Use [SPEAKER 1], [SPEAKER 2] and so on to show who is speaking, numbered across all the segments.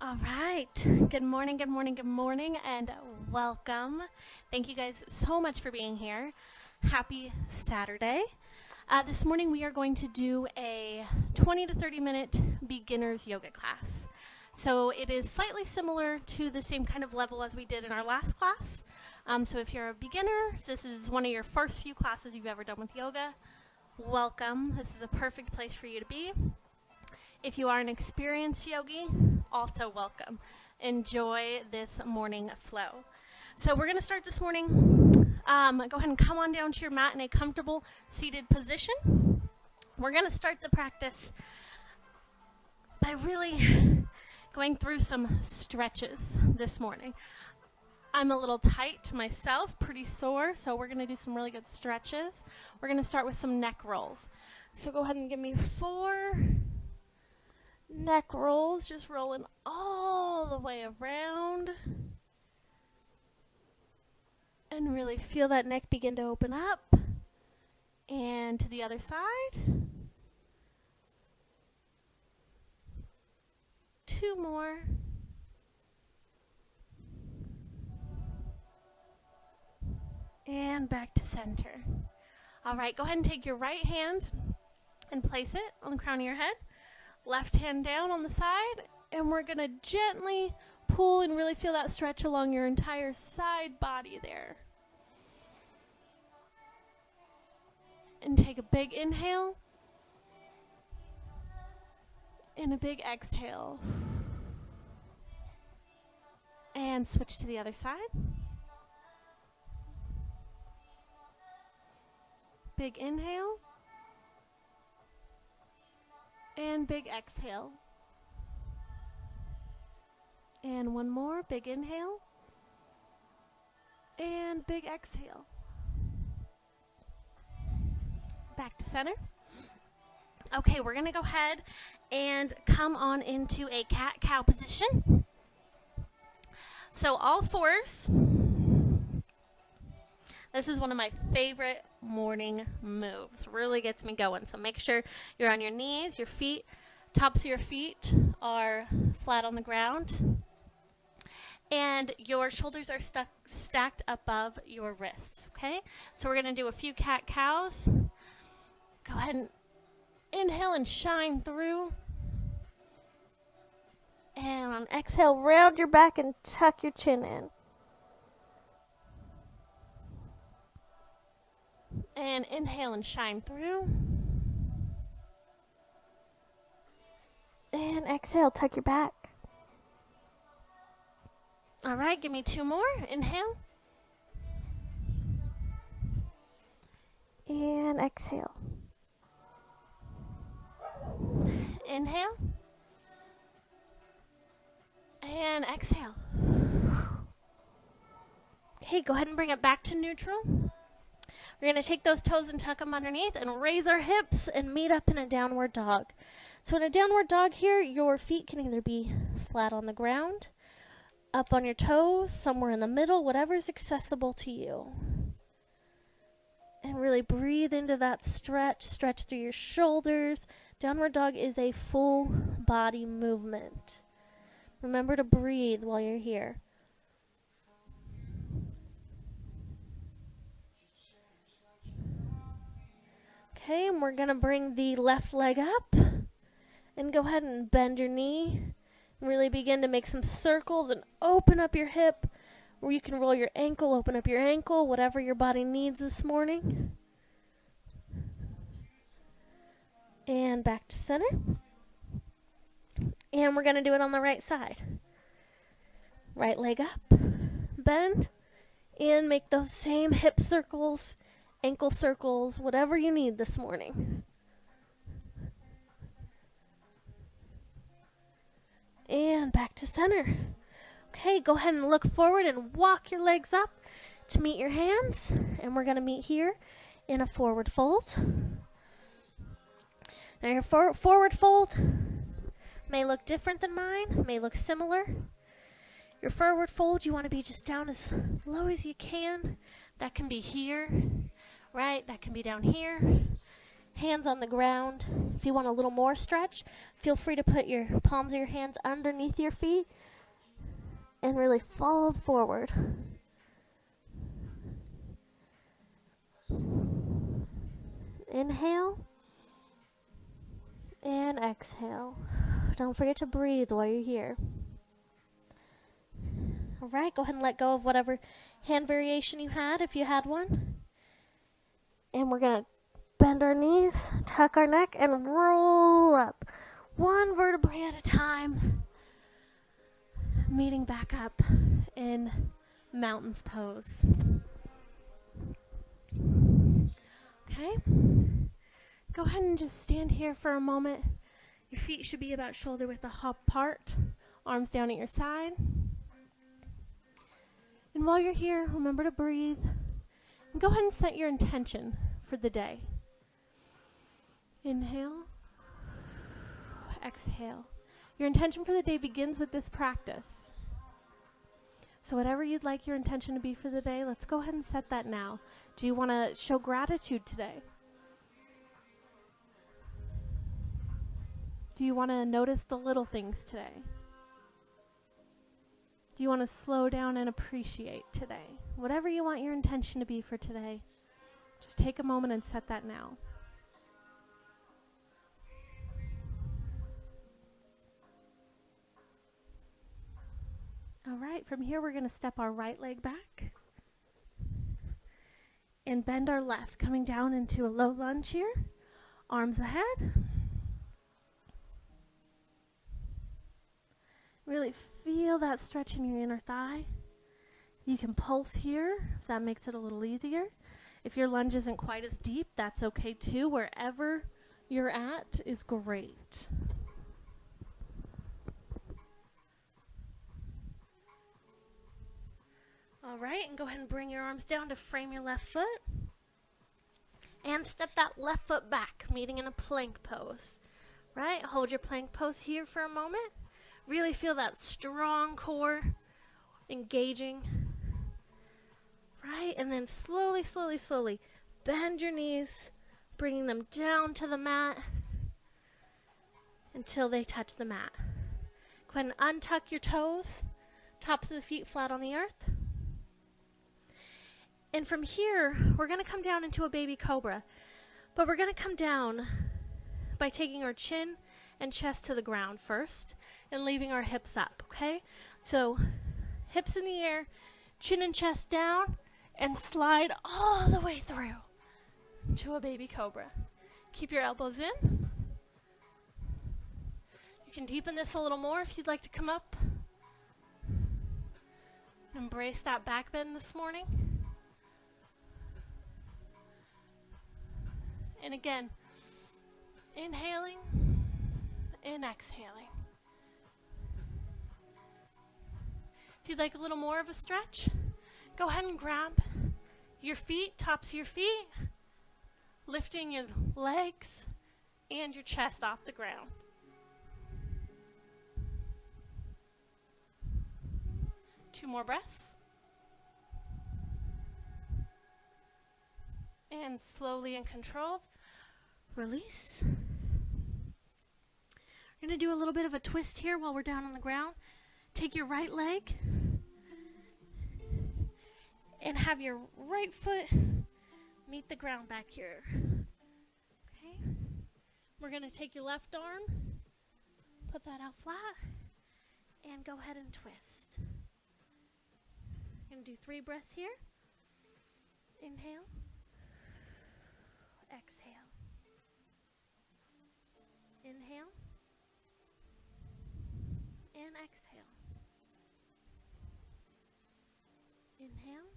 [SPEAKER 1] All right. Good morning, good morning, good morning, and welcome. Thank you guys so much for being here. Happy Saturday. This morning we are going to do a 20 to 30 minute beginner's yoga class. So it is slightly similar to the same kind of level as we did in our last class. So if you're a beginner, this is one of your first few classes you've ever done with yoga, welcome. This is a perfect place for you to be. If you are an experienced yogi, also welcome. Enjoy this morning flow. So we're going to start this morning. Go ahead and come on down to your mat in a comfortable seated position. We're going to start the practice by really going through some stretches this morning. I'm a little tight myself, pretty sore, so we're going to do some really good stretches. We're going to start with some neck rolls. So go ahead and give me 4 neck rolls, just rolling all the way around. And really feel that neck begin to open up. And to the other side. 2 more. And back to center. All right, go ahead and take your right hand and place it on the crown of your head. Left hand down on the side, and we're going to gently pull and really feel that stretch along your entire side body there. And take a big inhale and a big exhale. And switch to the other side. Big inhale. And big exhale. And one more, big inhale. And big exhale. Back to center. Okay, we're going to go ahead and come on into a cat-cow position. So all fours. This is one of my favorite morning moves. Really gets me going. So make sure you're on your knees, your feet, tops of your feet are flat on the ground. And your shoulders are stacked above your wrists, okay? So we're going to do a few cat-cows. Go ahead and inhale and shine through. And on exhale, round your back and tuck your chin in. And inhale and shine through. And exhale, tuck your back. All right, give me 2 more. Inhale. And exhale. Inhale. And exhale. Okay, go ahead and bring it back to neutral. We're going to take those toes and tuck them underneath and raise our hips and meet up in a downward dog. So in a downward dog here, your feet can either be flat on the ground, up on your toes, somewhere in the middle, whatever is accessible to you. And really breathe into that stretch through your shoulders. Downward dog is a full body movement. Remember to breathe while you're here. Okay, and we're going to bring the left leg up and go ahead and bend your knee. And really begin to make some circles and open up your hip, or you can roll your ankle, open up your ankle, whatever your body needs this morning. And back to center. And we're going to do it on the right side. Right leg up, bend, and make those same hip circles, ankle circles, whatever you need this morning. And back to center. Okay, go ahead and look forward and walk your legs up to meet your hands. And we're going to meet here in a forward fold. Now your forward fold may look different than mine, may look similar. Your forward fold, you want to be just down as low as you can. That can be here, right? That can be down here. hands on the ground. If you want a little more stretch, feel free to put your palms of your hands underneath your feet and really fold forward. Inhale and exhale. Don't forget to breathe while you're here. All right, go ahead and let go of whatever hand variation you had, if you had one. And we're going to bend our knees, tuck our neck, and roll up. One vertebrae at a time. Meeting back up in mountain's pose. Okay. Go ahead and just stand here for a moment. Your feet should be about shoulder width apart. Arms down at your side. And while you're here, remember to breathe. And go ahead and set your intention for the day. Inhale. Exhale. Your intention for the day begins with this practice. So whatever you'd like your intention to be for the day, let's go ahead and set that now. Do you want to show gratitude today? Do you want to notice the little things today? Do you want to slow down and appreciate today? Whatever you want your intention to be for today, just take a moment and set that now. All right, from here we're going to step our right leg back and bend our left, coming down into a low lunge here. Arms ahead. Really feel that stretch in your inner thigh. You can pulse here if that makes it a little easier. If your lunge isn't quite as deep, that's okay too. Wherever you're at is great. All right, and go ahead and bring your arms down to frame your left foot. And step that left foot back, meeting in a plank pose. Right, hold your plank pose here for a moment. Really feel that strong core engaging. Right, and then slowly, slowly, slowly bend your knees, bringing them down to the mat until they touch the mat. Go ahead and untuck your toes, tops of the feet flat on the earth. And from here, we're going to come down into a baby cobra. But we're going to come down by taking our chin and chest to the ground first and leaving our hips up, okay? So hips in the air, chin and chest down, and slide all the way through to a baby cobra. Keep your elbows in. You can deepen this a little more if you'd like to come up. Embrace that back bend this morning. And again, inhaling and exhaling. If you'd like a little more of a stretch, go ahead and grab your feet, tops of your feet, lifting your legs and your chest off the ground. Two more breaths. And slowly and controlled, release. We're going to do a little bit of a twist here while we're down on the ground. Take your right leg and have your right foot meet the ground back here. Okay? We're going to take your left arm, put that out flat, and go ahead and twist. We're going to do 3 breaths here. Inhale. Exhale. Inhale. And exhale. Inhale.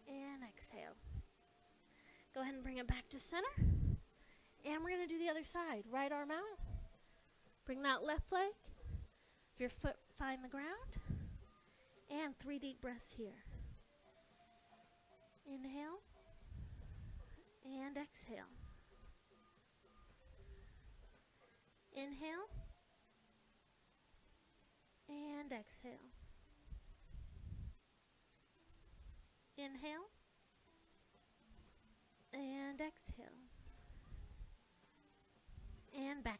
[SPEAKER 1] And exhale. Go ahead and bring it back to center. And we're going to do the other side. Right arm out. Bring that left leg. Your foot find the ground. And 3 deep breaths here. Inhale. And exhale. Inhale. And exhale. Inhale. And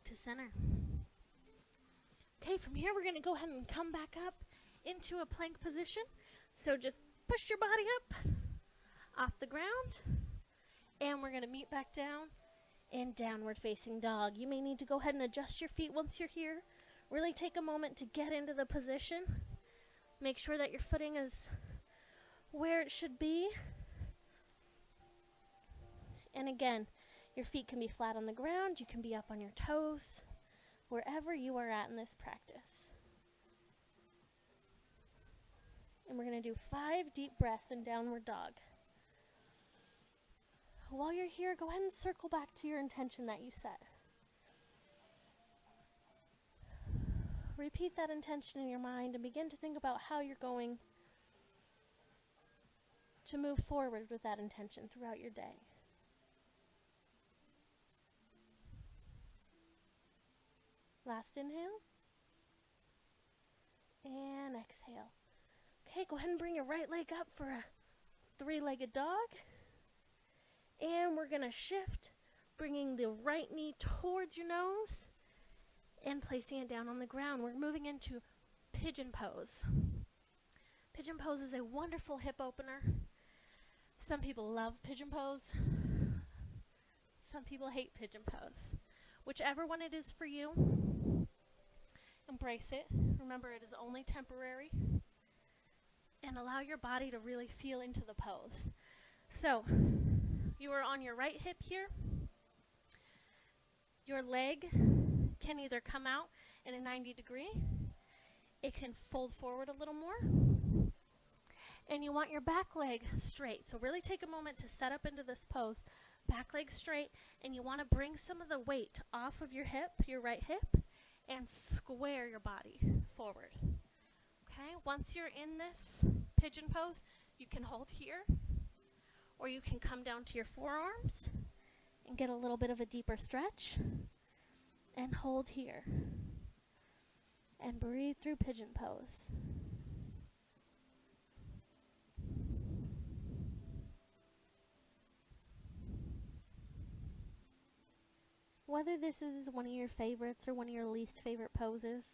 [SPEAKER 1] to center. Okay, from here we're going to go ahead and come back up into a plank position. So just push your body up off the ground, and we're going to meet back down in downward facing dog. You may need to go ahead and adjust your feet once you're here. Really take a moment to get into the position. Make sure that your footing is where it should be. And again, your feet can be flat on the ground. You can be up on your toes, wherever you are at in this practice. And we're going to do 5 deep breaths in downward dog. While you're here, go ahead and circle back to your intention that you set. Repeat that intention in your mind and begin to think about how you're going to move forward with that intention throughout your day. Last inhale. And exhale. Okay, go ahead and bring your right leg up for a 3-legged dog. And we're going to shift, bringing the right knee towards your nose and placing it down on the ground. We're moving into pigeon pose. Pigeon pose is a wonderful hip opener. Some people love pigeon pose. Some people hate pigeon pose. Whichever one it is for you, embrace it. Remember, it is only temporary. And allow your body to really feel into the pose. So, you are on your right hip here. Your leg can either come out in a 90 degree. It can fold forward a little more. And you want your back leg straight. So really take a moment to set up into this pose. Back leg straight. And you want to bring some of the weight off of your hip, your right hip, and square your body forward. Okay, once you're in this pigeon pose, you can hold here. Or you can come down to your forearms and get a little bit of a deeper stretch. And hold here. And breathe through pigeon pose. Whether this is one of your favorites or one of your least favorite poses,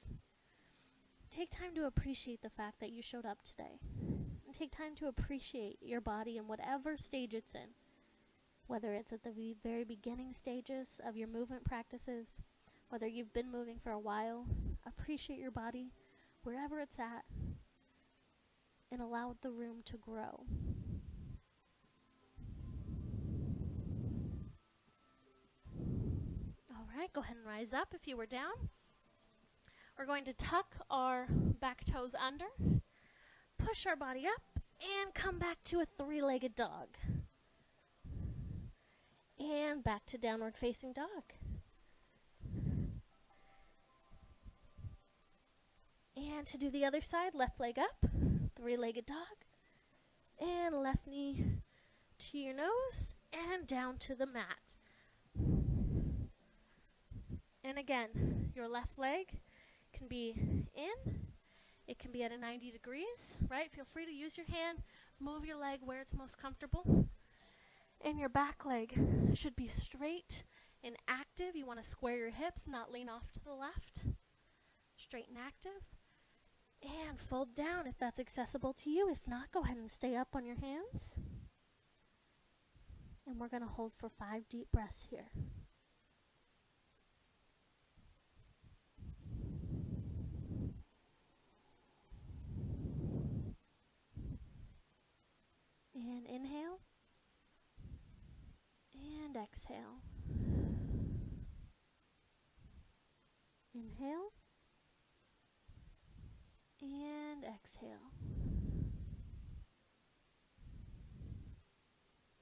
[SPEAKER 1] take time to appreciate the fact that you showed up today. And take time to appreciate your body in whatever stage it's in. Whether it's at the very beginning stages of your movement practices, whether you've been moving for a while, appreciate your body wherever it's at and allow the room to grow. All right, go ahead and rise up if you were down. We're going to tuck our back toes under, push our body up, and come back to a 3-legged dog. And back to downward facing dog. And to do the other side, left leg up, 3-legged dog, and left knee to your nose, and down to the mat. And again, your left leg can be in, it can be at a 90 degrees, right? Feel free to use your hand, move your leg where it's most comfortable. And your back leg should be straight and active. You want to square your hips, not lean off to the left. Straight and active. And fold down if that's accessible to you. If not, go ahead and stay up on your hands. And we're going to hold for 5 deep breaths here. And inhale. And exhale. Inhale. And exhale.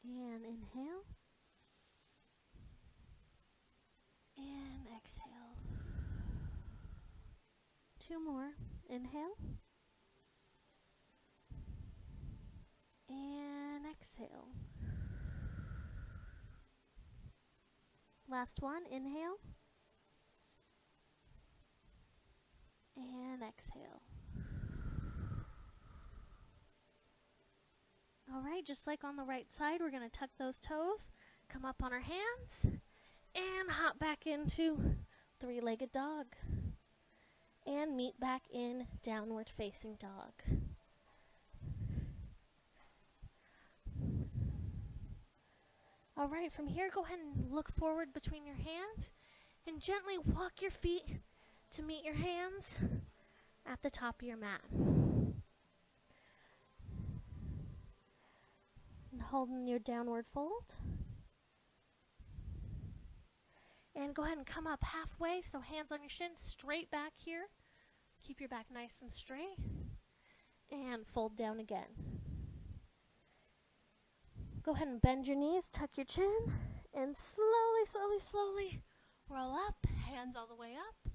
[SPEAKER 1] And inhale. And exhale. 2 more. Inhale. And exhale. Last one. Inhale. And exhale. All right, just like on the right side, we're going to tuck those toes, come up on our hands, and hop back into three-legged dog. And meet back in downward facing dog. All right, from here, go ahead and look forward between your hands and gently walk your feet to meet your hands at the top of your mat. And holding your downward fold. And go ahead and come up halfway, so hands on your shins, straight back here. Keep your back nice and straight. And fold down again. Go ahead and bend your knees, tuck your chin, and slowly roll up, hands all the way up,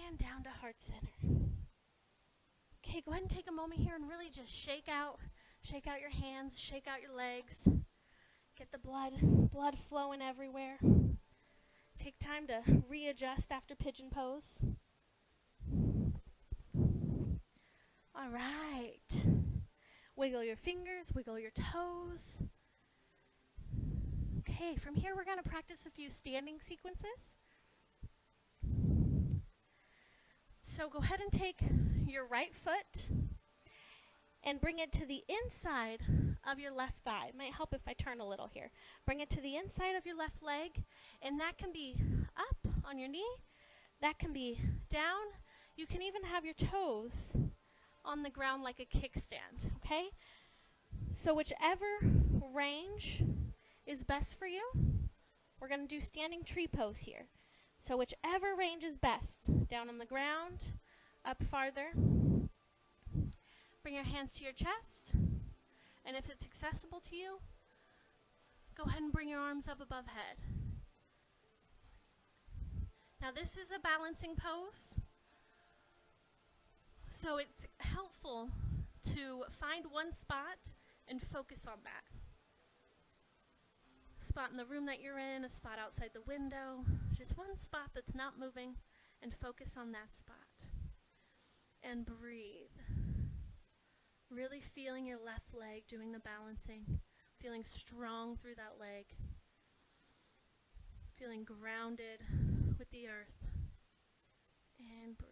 [SPEAKER 1] and down to heart center. Okay, go ahead and take a moment here and really just shake out your hands, shake out your legs, get the blood flowing everywhere. Take time to readjust after pigeon pose. All right. Wiggle your fingers, wiggle your toes. Okay, from here we're going to practice a few standing sequences. So go ahead and take your right foot and bring it to the inside of your left thigh. It might help if I turn a little here. Bring it to the inside of your left leg, and that can be up on your knee. That can be down. You can even have your toes on the ground like a kickstand, okay? So whichever range is best for you, we're going to do standing tree pose here. So whichever range is best, down on the ground, up farther. Bring your hands to your chest, and if it's accessible to you, go ahead and bring your arms up above head. Now this is a balancing pose, so it's helpful to find one spot and focus on that. Spot in the room that you're in, a spot outside the window, just one spot that's not moving, and focus on that spot. And breathe. Really feeling your left leg doing the balancing, feeling strong through that leg, feeling grounded with the earth, and breathe.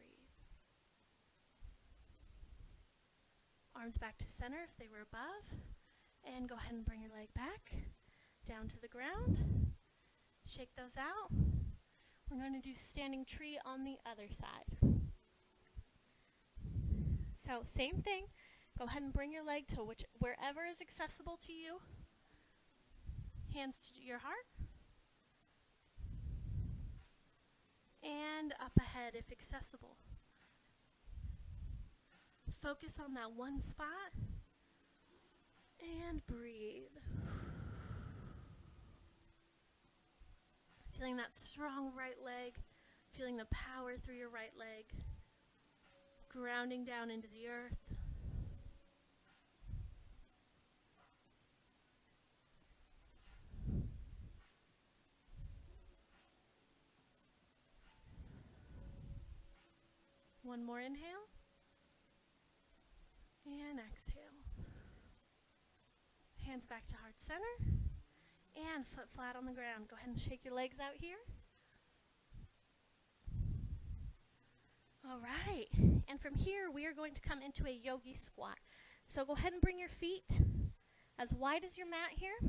[SPEAKER 1] Arms back to center if they were above, and go ahead and bring your leg back down to the ground. Shake those out. We're going to do standing tree on the other side. So same thing. Go ahead and bring your leg to wherever is accessible to you. Hands to your heart. And up ahead if accessible. Focus on that one spot. And breathe. Feeling that strong right leg. Feeling the power through your right leg. Grounding down into the earth. One more inhale, and exhale. Hands back to heart center, and foot flat on the ground. Go ahead and shake your legs out here. All right, and from here we are going to come into a yogi squat. So go ahead and bring your feet as wide as your mat here.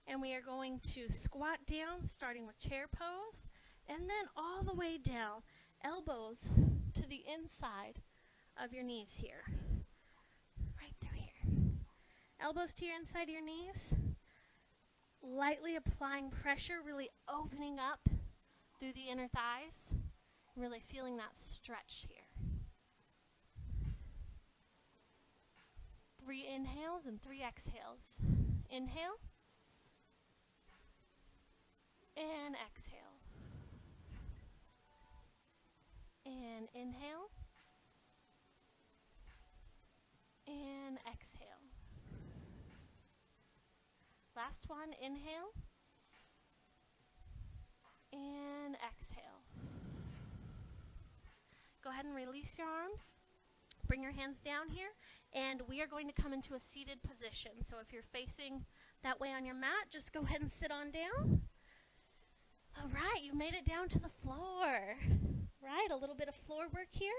[SPEAKER 1] And we are going to squat down, starting with chair pose. And then all the way down, elbows to the inside of your knees here. Right through here. Elbows to your inside of your knees. Lightly applying pressure, really opening up through the inner thighs. Really feeling that stretch here. 3 inhales and 3 exhales. Inhale. And exhale. And inhale, and exhale. Last one, inhale, and exhale. Go ahead and release your arms. Bring your hands down here, and we are going to come into a seated position. So if you're facing that way on your mat, just go ahead and sit on down. All right, you've made it down to the floor. Right, a little bit of floor work here.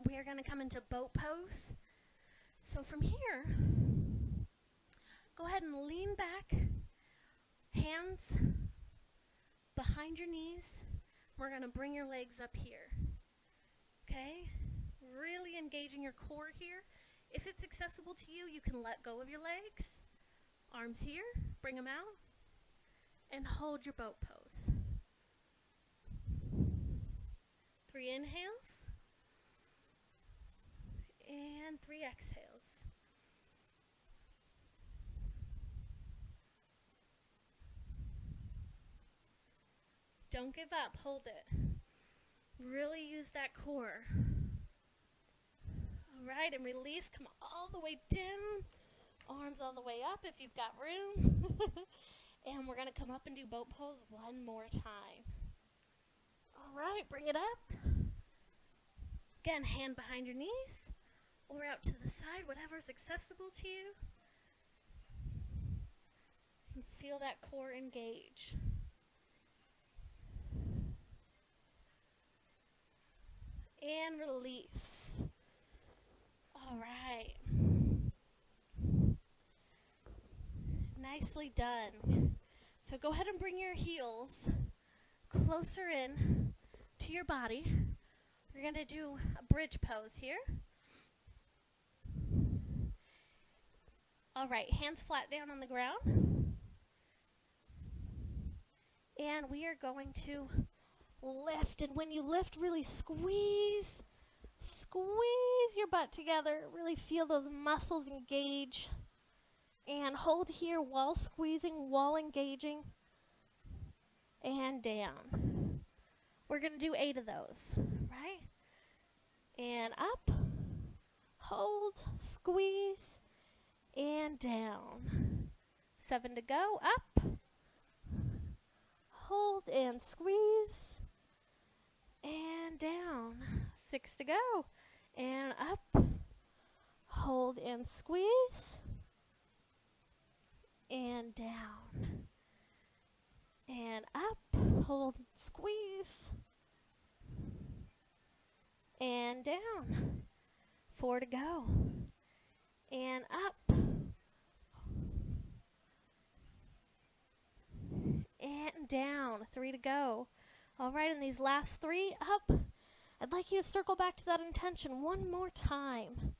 [SPEAKER 1] We are going to come into boat pose. So from here, go ahead and lean back, hands behind your knees. We're going to bring your legs up here. Okay? Really engaging your core here. If it's accessible to you, you can let go of your legs. Arms here, bring them out, and hold your boat pose. 3 inhales, and 3 exhales. Don't give up, hold it. Really use that core. All right, and release, come all the way down. Arms all the way up if you've got room. And we're going to come up and do boat pose one more time. All right, bring it up. Again, hand behind your knees or out to the side, whatever's accessible to you. And feel that core engage. And release. All right. Nicely done. So go ahead and bring your heels closer in to your body. We're going to do a bridge pose here. All right, hands flat down on the ground. And we are going to lift. And when you lift, really squeeze your butt together. Really feel those muscles engage. And hold here while squeezing, while engaging. And down. We're going to do 8 of those, right? And up, hold, squeeze, and down. 7 to go, up, hold, and squeeze, and down. 6 to go, and up, hold, and squeeze, and down. And up, hold, and squeeze, and down. 4 to go. And up. And down. 3 to go. All right, and these last 3, up. I'd like you to circle back to that intention one more time.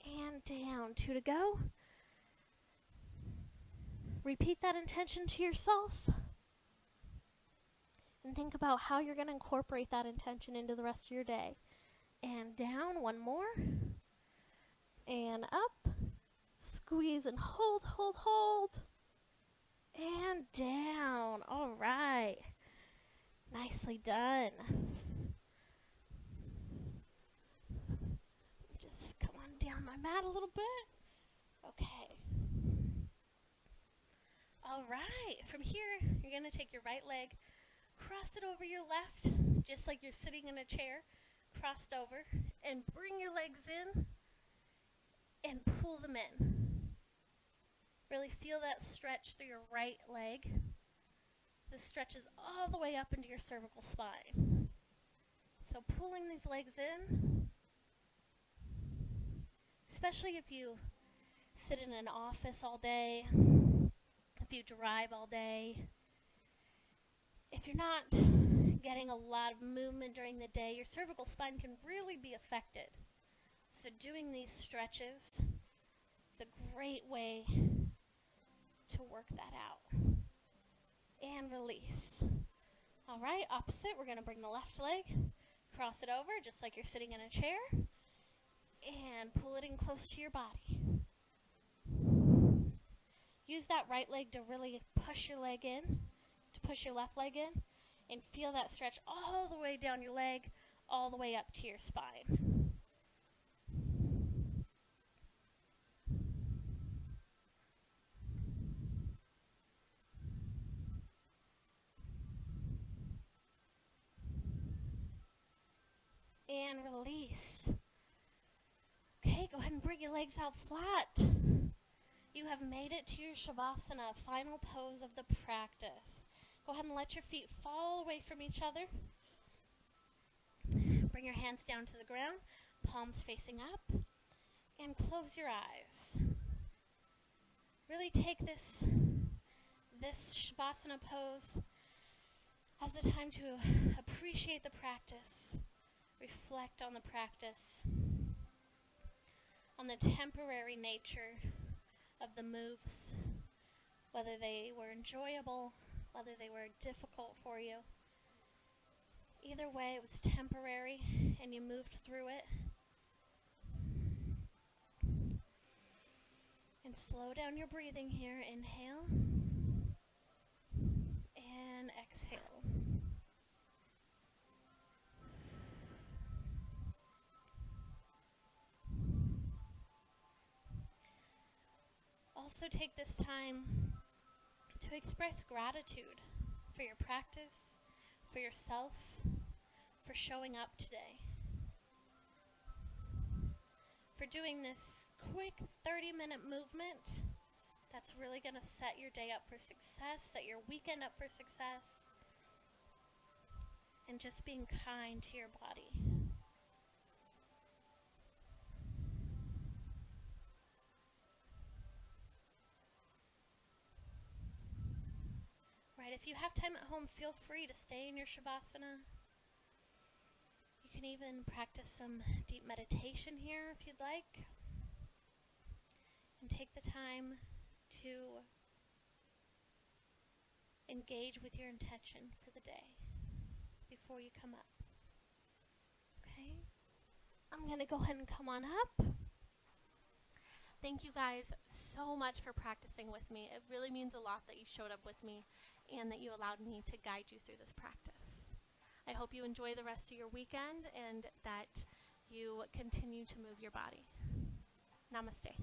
[SPEAKER 1] And down. 2 to go. Repeat that intention to yourself. And think about how you're going to incorporate that intention into the rest of your day. And down, 1 more. And up. Squeeze and hold, hold, hold. And down. All right. Nicely done. Just come on down my mat a little bit. Okay. All right. From here, you're going to take your right leg, cross it over your left, just like you're sitting in a chair, crossed over, and bring your legs in and pull them in. Really feel that stretch through your right leg. This stretches all the way up into your cervical spine. So pulling these legs in, especially if you sit in an office all day, if you drive all day, if you're not getting a lot of movement during the day, your cervical spine can really be affected. So doing these stretches is a great way to work that out. And release. All right, opposite, we're going to bring the left leg, cross it over just like you're sitting in a chair, and pull it in close to your body. Use that right leg to really push your leg in, to push your left leg in, and feel that stretch all the way down your leg, all the way up to your spine. And release. Okay, go ahead and bring your legs out flat. You you have made it to your Shavasana, final pose of the practice. Go ahead and let your feet fall away from each other. Bring your hands down to the ground, palms facing up, and close your eyes. Really take this Shavasana pose as a time to appreciate the practice, reflect on the practice, on the temporary nature of the moves, whether they were enjoyable, whether they were difficult for you. Either way, it was temporary and you moved through it. And slow down your breathing here. Inhale and exhale. Also take this time to express gratitude for your practice, for yourself, for showing up today, for doing this quick 30-minute movement that's really going to set your day up for success, set your weekend up for success, and just being kind to your body. Right, if you have time at home, feel free to stay in your Shavasana. You can even practice some deep meditation here if you'd like. And take the time to engage with your intention for the day before you come up. Okay? I'm going to go ahead and come on up. Thank you guys so much for practicing with me. It really means a lot that you showed up with me and that you allowed me to guide you through this practice. I hope you enjoy the rest of your weekend and that you continue to move your body. Namaste.